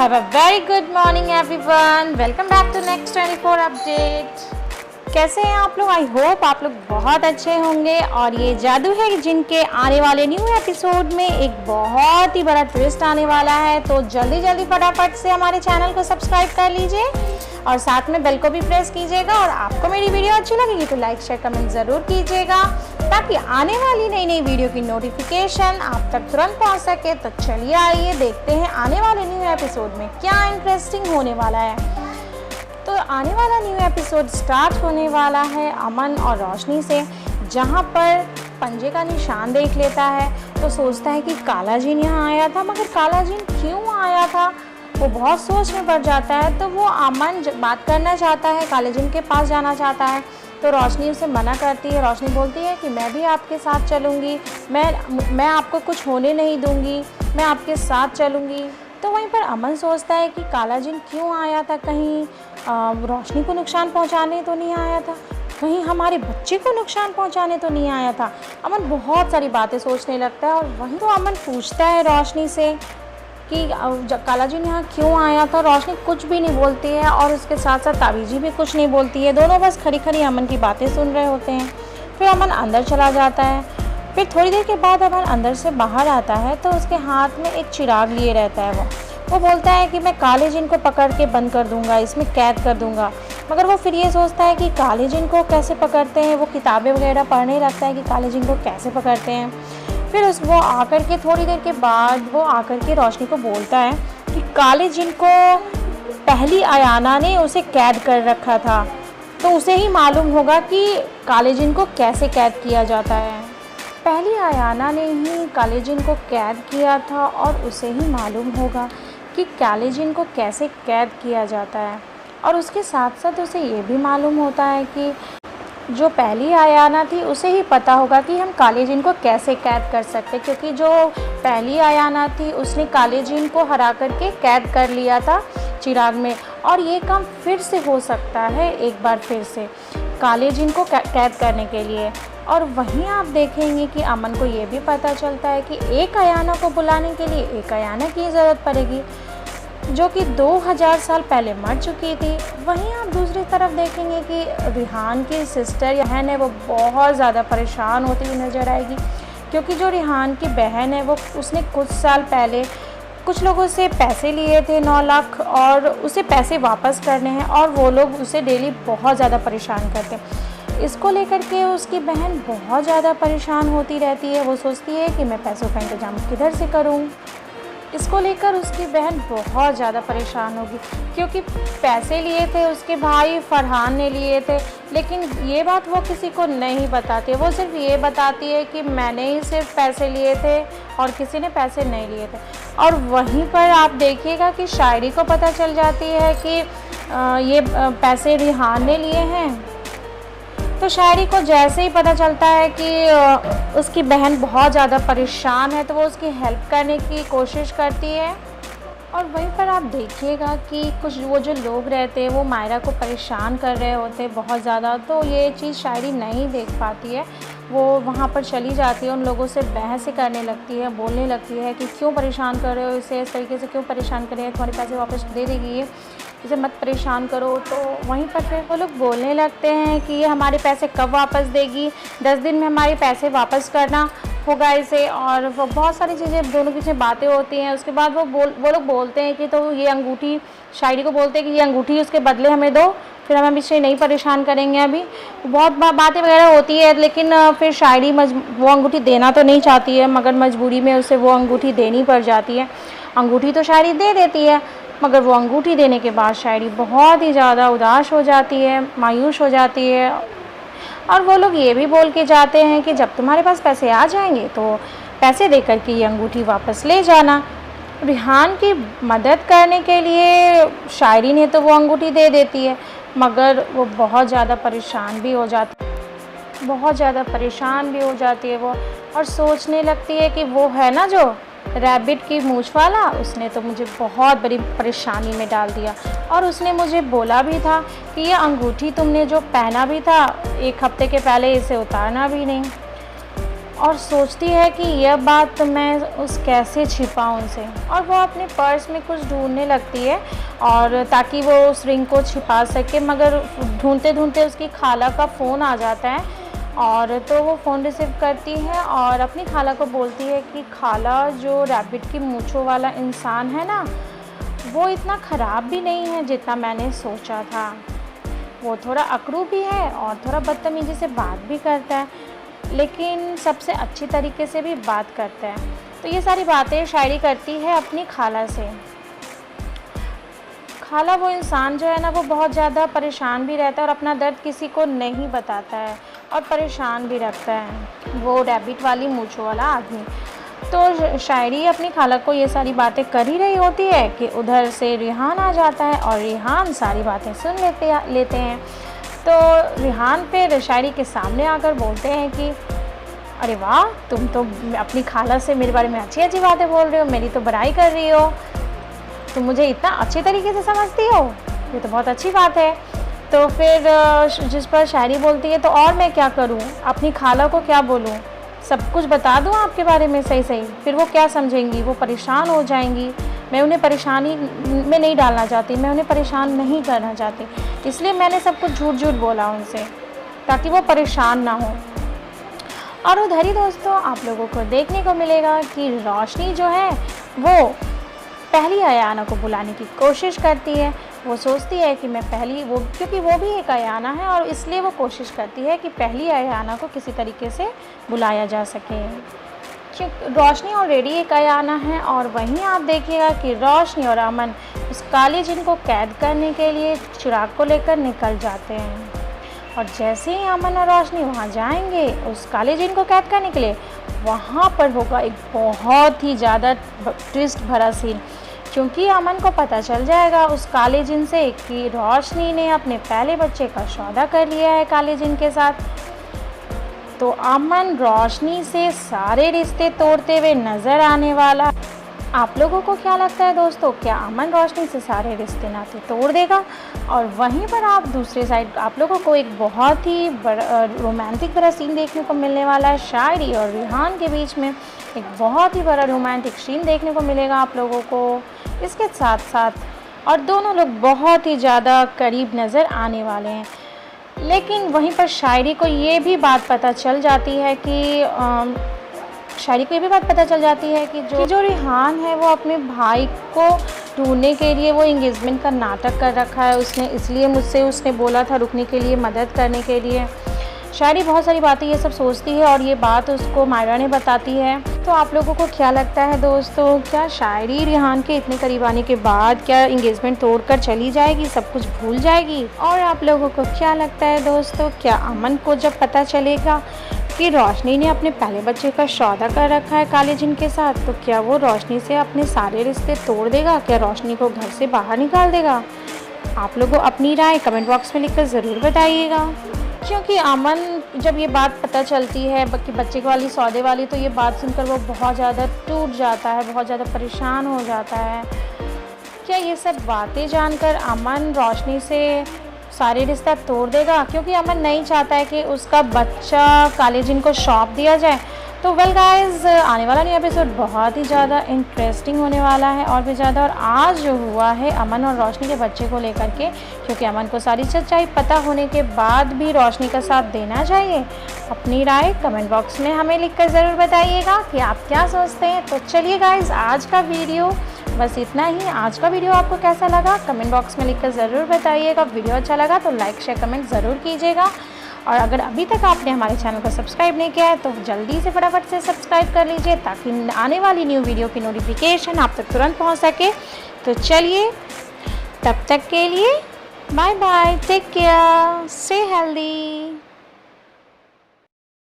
Have a very good morning everyone. Welcome back to Next 24 update. कैसे हैं आप लोग? आई होप आप लोग बहुत अच्छे होंगे। और ये जादू है जिनके आने वाले न्यू एपिसोड में एक बहुत ही बड़ा ट्विस्ट आने वाला है, तो जल्दी जल्दी फटाफट से हमारे चैनल को सब्सक्राइब कर लीजिए और साथ में बेल को भी प्रेस कीजिएगा। और आपको मेरी वीडियो अच्छी लगेगी तो लाइक शेयर कमेंट ज़रूर कीजिएगा ताकि आने वाली नई नई वीडियो की नोटिफिकेशन आप तक तुरंत पहुंच सके। तो चलिए आइए देखते हैं आने वाले न्यू एपिसोड में क्या इंटरेस्टिंग होने वाला है। तो आने वाला न्यू एपिसोड स्टार्ट होने वाला है अमन और रोशनी से, जहां पर पंजे का निशान देख लेता है तो सोचता है कि काला जिन यहाँ आया था, मगर काला जिन क्यों आया था वो बहुत सोच में पड़ जाता है। तो वो अमन बात करना चाहता है, काले जिन के पास जाना चाहता है, तो रोशनी उसे मना करती है। रोशनी बोलती है कि मैं भी आपके साथ चलूँगी, मैं आपको कुछ होने नहीं दूँगी, मैं आपके साथ चलूँगी। तो वहीं पर अमन सोचता है कि काला जिन क्यों आया था, कहीं रोशनी को नुकसान पहुंचाने तो नहीं आया था, कहीं हमारे बच्चे को नुकसान पहुंचाने तो नहीं आया था। अमन बहुत सारी बातें सोचने लगता है। और वहीं तो अमन पूछता है रोशनी से कि काला जिन यहाँ क्यों आया था। रोशनी कुछ भी नहीं बोलती है और उसके साथ साथ ताबीजी भी कुछ नहीं बोलती है। दोनों बस खड़ी खड़ी अमन की बातें सुन रहे होते हैं। फिर अमन अंदर चला जाता है। फिर थोड़ी देर के बाद अमन अंदर से बाहर आता है तो उसके हाथ में एक चिराग लिए रहता है। वो बोलता है कि मैं काले जिन को पकड़ के बंद कर दूंगा, इसमें कैद कर दूंगा। मगर वो फिर ये सोचता है कि काले जिन को कैसे पकड़ते हैं। वो किताबें वगैरह पढ़ने लगता है कि काले जिन को कैसे पकड़ते हैं। फिर वो आकर के थोड़ी देर के बाद वो आकर के रोशनी को बोलता है कि काले जिन को पहली आयाना ने उसे कैद कर रखा था, तो उसे ही मालूम होगा कि काले जिन को कैसे कैद किया जाता है। पहली आयाना ने ही काले जिन को कैद किया था और उसे ही मालूम होगा कि काले जिन को कैसे कैद किया जाता है। और उसके साथ साथ उसे ये भी मालूम होता है कि जो पहली आयाना थी उसे ही पता होगा कि हम काले जिन को कैसे कैद कर सकते, क्योंकि जो पहली आयाना थी उसने काले जिन को हरा करके कैद कर लिया था चिराग में। और ये काम फिर से हो सकता है एक बार फिर से काले जिन को कैद करने के लिए। और वहीं आप देखेंगे कि अमन को ये भी पता चलता है कि एक आयाना को बुलाने के लिए एक आयाना की ज़रूरत पड़ेगी जो कि 2000 साल पहले मर चुकी थी। वहीं आप दूसरी तरफ देखेंगे कि रिहान की सिस्टर या बहन है वो बहुत ज़्यादा परेशान होती हुई नज़र आएगी, क्योंकि जो रिहान की बहन है वो उसने कुछ साल पहले कुछ लोगों से पैसे लिए थे 9 लाख और उसे पैसे वापस करने हैं और वो लोग उसे डेली बहुत ज़्यादा परेशान करते हैं। इसको लेकर के उसकी बहन बहुत ज़्यादा परेशान होती रहती है। वो सोचती है कि मैं पैसों का इंतज़ाम किधर से करूं। इसको लेकर उसकी बहन बहुत ज़्यादा परेशान होगी, क्योंकि पैसे लिए थे उसके भाई फरहान ने लिए थे, लेकिन ये बात वो किसी को नहीं बताती। वो सिर्फ ये बताती है कि मैंने ही सिर्फ पैसे लिए थे और किसी ने पैसे नहीं लिए थे। और वहीं पर आप देखिएगा कि शायरी को पता चल जाती है कि ये पैसे रिहान ने लिए हैं। तो शायरी को जैसे ही पता चलता है कि उसकी बहन बहुत ज़्यादा परेशान है तो वो उसकी हेल्प करने की कोशिश करती है। और वहीं पर आप देखिएगा कि कुछ वो जो लोग रहते हैं वो मायरा को परेशान कर रहे होते हैं बहुत ज़्यादा, तो ये चीज़ शायरी नहीं देख पाती है। वो वहाँ पर चली जाती है, उन लोगों से बहस करने लगती है, बोलने लगती है कि क्यों परेशान कर रहे हो इसे, इस तरीके से क्यों परेशान कर रहे हैं, तुम्हारे पैसे वापस दे देगी ये, इसे मत परेशान करो। तो वहीं पर फिर वो लोग बोलने लगते हैं कि ये हमारे पैसे कब वापस देगी, 10 दिन में हमारे पैसे वापस करना होगा इसे। और वो बहुत सारी चीज़ें दोनों पीछे बातें होती हैं। उसके बाद वो लोग बोलते हैं कि तो ये अंगूठी, शायरी को बोलते हैं कि ये अंगूठी उसके बदले हमें दो, फिर हम इसे नहीं परेशान करेंगे। अभी बहुत बातें वगैरह होती है, लेकिन फिर शायरी वो अंगूठी देना तो नहीं चाहती है, मगर मजबूरी में उसे वो अंगूठी देनी पड़ जाती है। अंगूठी तो शायरी दे देती है, मगर वो अंगूठी देने के बाद शायरी बहुत ही ज़्यादा उदास हो जाती है, मायूस हो जाती है। और वो लोग ये भी बोल के जाते हैं कि जब तुम्हारे पास पैसे आ जाएंगे तो पैसे देकर के ये अंगूठी वापस ले जाना। रिहान की मदद करने के लिए शायरी ने तो वो अंगूठी दे देती है, मगर वो बहुत ज़्यादा परेशान भी हो जाती है वो। और सोचने लगती है कि वो है ना जो रैबिट की मूंछ वाला, उसने तो मुझे बहुत बड़ी परेशानी में डाल दिया। और उसने मुझे बोला भी था कि ये अंगूठी तुमने जो पहना भी था 1 हफ्ते के पहले, इसे उतारना भी नहीं। और सोचती है कि यह बात मैं उस कैसे छिपाऊं उनसे, और वो अपने पर्स में कुछ ढूंढने लगती है और ताकि वो उस रिंग को छिपा सके, मगर ढूंढते ढूंढते उसकी खाला का फ़ोन आ जाता है और तो वो फ़ोन रिसीव करती है और अपनी खाला को बोलती है कि खाला, जो रैबिट की मूंछों वाला इंसान है ना, वो इतना ख़राब भी नहीं है जितना मैंने सोचा था। वो थोड़ा अकड़ू भी है और थोड़ा बदतमीज़ी से बात भी करता है, लेकिन सबसे अच्छी तरीके से भी बात करता है। तो ये सारी बातें शायरी करती है अपनी खाला से। खाला वो इंसान जो है ना, वो बहुत ज़्यादा परेशान भी रहता है और अपना दर्द किसी को नहीं बताता है और परेशान भी रखता है, वो रैबिट वाली मूंछों वाला आदमी। तो शायरी अपनी खाला को ये सारी बातें कर ही रही होती है कि उधर से रिहान आ जाता है और रिहान सारी बातें सुन लेते हैं। तो रिहान फिर शायरी के सामने आकर बोलते हैं कि अरे वाह, तुम तो अपनी खाला से मेरे बारे में अच्छी अच्छी बातें बोल रहे हो, मेरी तो बुराई कर रही हो, तुम मुझे इतना अच्छे तरीके से समझती हो, ये तो बहुत अच्छी बात है। तो फिर जिस पर शायरी बोलती है, तो और मैं क्या करूं, अपनी खाला को क्या बोलूं, सब कुछ बता दूं आपके बारे में सही सही, फिर वो क्या समझेंगी, वो परेशान हो जाएंगी। मैं उन्हें परेशानी में नहीं डालना चाहती, मैं उन्हें परेशान नहीं करना चाहती, इसलिए मैंने सब कुछ झूठ झूठ बोला उनसे ताकि वो परेशान ना हो। और उधर ही दोस्तों आप लोगों को देखने को मिलेगा कि रोशनी जो है वो पहली अयाना को बुलाने की कोशिश करती है। वो सोचती है कि मैं पहली, वो क्योंकि वो भी एक अयाना है और इसलिए वो कोशिश करती है कि पहली अयाना को किसी तरीके से बुलाया जा सके। रोशनी ऑलरेडी एक अयाना है और वहीं आप देखिएगा कि रोशनी और अमन उस काले जिन को कैद करने के लिए चिराग को लेकर निकल जाते हैं। और जैसे ही अमन और रोशनी वहाँ जाएंगे उस काले जिन को कैद करने के लिए, वहाँ पर होगा एक बहुत ही ज़्यादा ट्विस्ट भरा सीन, क्योंकि अमन को पता चल जाएगा उस काले जिन से कि रोशनी ने अपने पहले बच्चे का सौदा कर लिया है काले जिन के साथ। तो अमन रोशनी से सारे रिश्ते तोड़ते हुए नज़र आने वाला। आप लोगों को क्या लगता है दोस्तों, क्या अमन रोशनी से सारे रिश्ते नाते तोड़ देगा? और वहीं पर आप दूसरे साइड आप लोगों को एक बहुत ही बड़ा रोमांटिक भरा सीन देखने को मिलने वाला है। शायरी और रिहान के बीच में एक बहुत ही बड़ा रोमांटिक सीन देखने को मिलेगा आप लोगों को। इसके साथ साथ और दोनों लोग बहुत ही ज़्यादा करीब नज़र आने वाले हैं। लेकिन वहीं पर शायरी को ये भी बात पता चल जाती है कि जो रिहान है वो अपने भाई को ढूंढने के लिए वो इंगेजमेंट का नाटक कर रखा है उसने, इसलिए मुझसे उसने बोला था रुकने के लिए, मदद करने के लिए। शायरी बहुत सारी बातें ये सब सोचती है और ये बात उसको मायरा ने बताती है। तो आप लोगों को क्या लगता है दोस्तों, क्या शायरी रिहान के इतने करीब आने के बाद क्या इंगेजमेंट तोड़कर चली जाएगी, सब कुछ भूल जाएगी? और आप लोगों को क्या लगता है दोस्तों, क्या अमन को जब पता चलेगा कि रोशनी ने अपने पहले बच्चे का सौदा कर रखा है काले जिन के साथ, तो क्या वो रोशनी से अपने सारे रिश्ते तोड़ देगा? क्या रोशनी को घर से बाहर निकाल देगा? आप लोगों अपनी राय कमेंट बॉक्स में लिखकर ज़रूर बताइएगा। क्योंकि अमन जब ये बात पता चलती है कि बच्चे वाली सौदे वाली, तो ये बात सुनकर वो बहुत ज़्यादा टूट जाता है, बहुत ज़्यादा परेशान हो जाता है। क्या ये सब बातें जानकर अमन रोशनी से सारे रिश्ता तोड़ देगा? क्योंकि अमन नहीं चाहता है कि उसका बच्चा काले जिन को सौंप दिया जाए। तो वेल गाइस, आने वाला न्यू एपिसोड बहुत ही ज़्यादा इंटरेस्टिंग होने वाला है और भी ज़्यादा। और आज जो हुआ है अमन और रोशनी के बच्चे को लेकर के, क्योंकि अमन को सारी सच्चाई पता होने के बाद भी रोशनी का साथ देना चाहिए। अपनी राय कमेंट बॉक्स में हमें लिखकर ज़रूर बताइएगा कि आप क्या सोचते हैं। तो चलिए गाइस, आज का वीडियो बस इतना ही। आज का वीडियो आपको कैसा लगा कमेंट बॉक्स में लिखकर ज़रूर बताइएगा। वीडियो अच्छा लगा तो लाइक शेयर कमेंट ज़रूर कीजिएगा। और अगर अभी तक आपने हमारे चैनल को सब्सक्राइब नहीं किया है तो जल्दी से फटाफट से सब्सक्राइब कर लीजिए, ताकि आने वाली न्यू वीडियो की नोटिफिकेशन आप तक तुरंत पहुंच सके। तो चलिए, तब तक के लिए bye bye, take care, stay healthy.